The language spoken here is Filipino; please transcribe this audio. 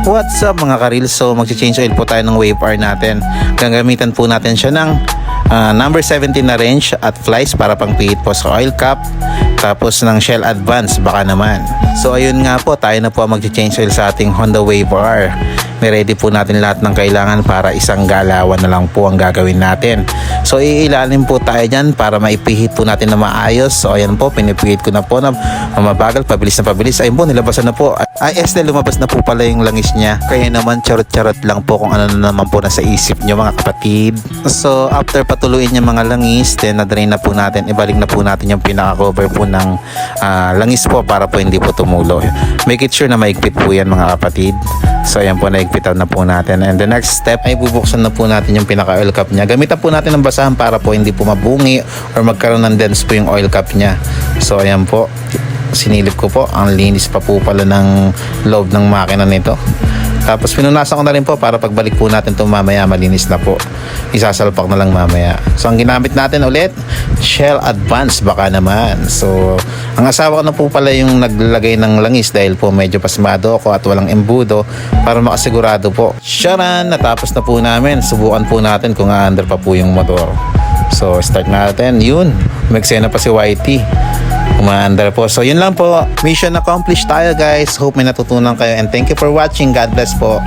What's up mga karil? So mag-change oil po tayo ng wave R natin. Gagamitan po natin siya ng number 17 na range at flies para pang pihit po sa oil cap. Tapos ng Shell Advance baka naman. So ayun nga po, tayo na po mag-change oil sa ating Honda Wave R. May ready po natin lahat ng kailangan para isang galawan na lang po ang gagawin natin. So iilalim po tayo dyan para maipihit po natin na maayos. So ayan po, pinipihit ko na po na mabagal, pabilis na pabilis. Ayun po, nilabasan na po. Ay Estelle, lumabas na po pala yung langis niya. Kaya naman charot-charot lang po kung ano na naman po nasa isip nyo mga kapatid. So after patuluin yung mga langis, then na-drain na po natin. Ibalik na po natin yung pinaka-cover po ng langis po para po hindi po tumulo. Make it sure na maigpit po yan mga kapatid. So ayan po, naigpitan na po natin. And the next step ay bubuksan na po natin yung pinaka-oil cap niya. Gamitan po natin ng basahan para po hindi po mabungi or magkaroon ng dents po yung oil cap niya. So ayan po, sinilip ko po. Ang linis pa po pala ng loob ng makina nito. Tapos pinunasan ko na rin po para pagbalik po natin ito mamaya malinis na po. Isasalpak na lang mamaya. So ang ginamit natin ulit, Shell Advance baka naman. So ang asawa ko na po pala yung naglalagay ng langis dahil po medyo pasmado ako at walang embudo para makasigurado po. Sharan, natapos na po namin. Subukan po natin kung aandar pa po yung motor. So start natin. Yun, umeksena pa si YT. Umaandar po. So yun lang po. Mission accomplished tayo guys. Hope may natutunan kayo and thank you for watching. God bless po.